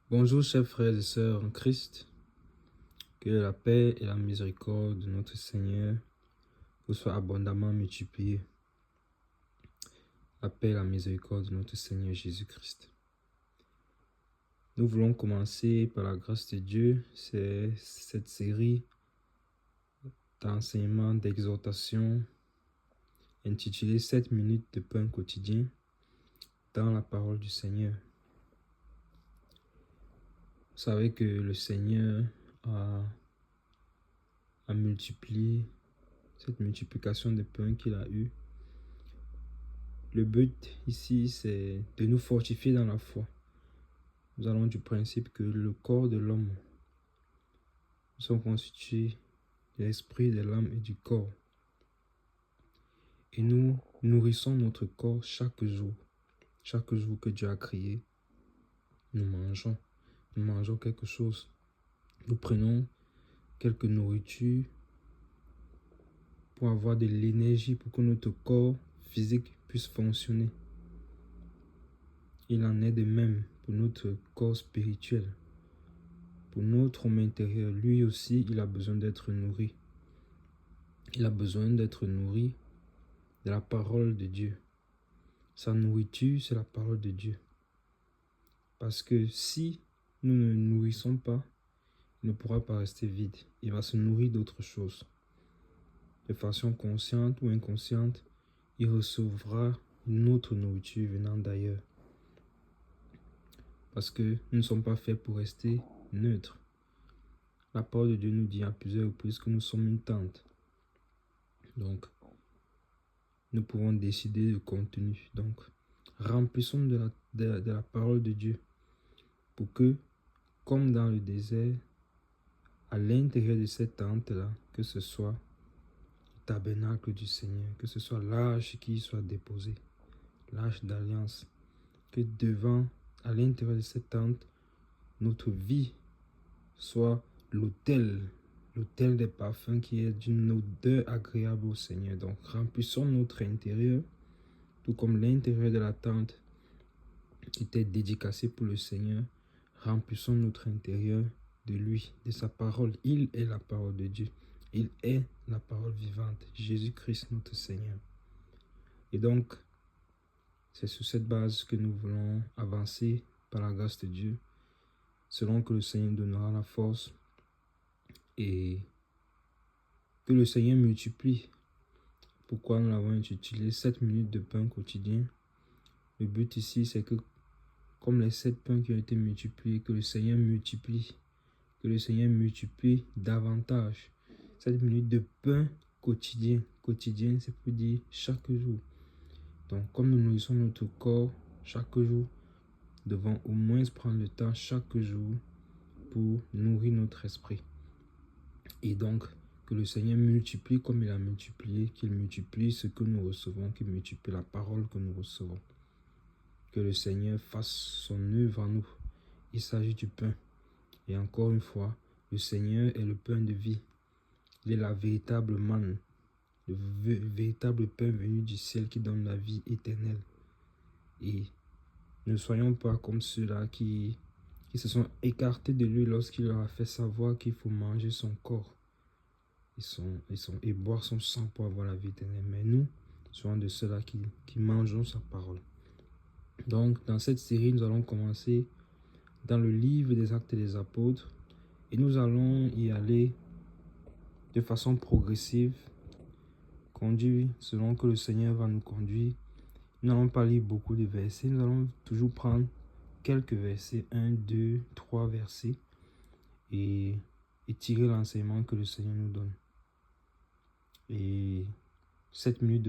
Bonjour chers frères et sœurs en Christ, que la paix et la miséricorde de notre Seigneur vous soient abondamment multipliées. La paix et la miséricorde de notre Seigneur Jésus-Christ. Nous voulons commencer par la grâce de Dieu, c'est cette série d'enseignements, d'exhortation intitulée 7 minutes de pain quotidien dans la parole du Seigneur. Vous savez que le Seigneur a multiplié cette multiplication de pain qu'il a eu. Le but ici, c'est de nous fortifier dans la foi. Nous allons du principe que le corps de l'homme sont constitués de l'esprit, de l'âme et du corps. Et nous nourrissons notre corps chaque jour. Chaque jour que Dieu a créé, nous mangeons quelque chose. Nous prenons quelques nourritures pour avoir de l'énergie, pour que notre corps physique puisse fonctionner. Il en est de même pour notre corps spirituel. Pour notre homme intérieur, lui aussi, il a besoin d'être nourri. Il a besoin d'être nourri de la parole de Dieu. Sa nourriture, c'est la parole de Dieu. Parce que si nous ne le nourrissons pas, il ne pourra pas rester vide. Il va se nourrir d'autres choses. De façon consciente ou inconsciente, il recevra une autre nourriture venant d'ailleurs. Parce que nous ne sommes pas faits pour rester neutres. La parole de Dieu nous dit à plusieurs reprises que nous sommes une tente. Donc, nous pouvons décider du contenu. Donc, remplissons de la parole de Dieu pour que, comme dans le désert, à l'intérieur de cette tente-là, que ce soit le tabernacle du Seigneur, que ce soit l'arche qui soit déposée, l'arche d'alliance, que devant, à l'intérieur de cette tente, notre vie soit l'autel des parfums qui est d'une odeur agréable au Seigneur. Donc, remplissons notre intérieur, tout comme l'intérieur de la tente était dédicacé pour le Seigneur. Remplissons notre intérieur de lui, de sa parole. Il est la parole de Dieu. Il est la parole vivante. Jésus-Christ, notre Seigneur. Et donc, c'est sur cette base que nous voulons avancer par la grâce de Dieu, selon que le Seigneur donnera la force et que le Seigneur multiplie. Pourquoi nous l'avons intitulé 7 minutes de pain quotidien. Le but ici, c'est que comme les 7 pains qui ont été multipliés, que le Seigneur multiplie. Que le Seigneur multiplie davantage. 7 minutes de pain quotidien. Quotidien, c'est pour dire chaque jour. Donc, comme nous nourrissons notre corps chaque jour, nous devons au moins prendre le temps chaque jour pour nourrir notre esprit. Et donc, que le Seigneur multiplie comme il a multiplié, qu'il multiplie ce que nous recevons, qu'il multiplie la parole que nous recevons. Que le Seigneur fasse son œuvre en nous. Il s'agit du pain. Et encore une fois, le Seigneur est le pain de vie. Il est la véritable manne, le véritable pain venu du ciel qui donne la vie éternelle. Et ne soyons pas comme ceux-là qui se sont écartés de lui lorsqu'il leur a fait savoir qu'il faut manger son corps et boire son sang pour avoir la vie éternelle. Mais nous, soyons de ceux-là qui mangeons sa parole. Donc, dans cette série, nous allons commencer dans le livre des Actes des Apôtres et nous allons y aller de façon progressive, conduit selon que le Seigneur va nous conduire. Nous n'allons pas lire beaucoup de versets, nous allons toujours prendre quelques versets, 1, 2, 3 versets et tirer l'enseignement que le Seigneur nous donne. Et 7 minutes de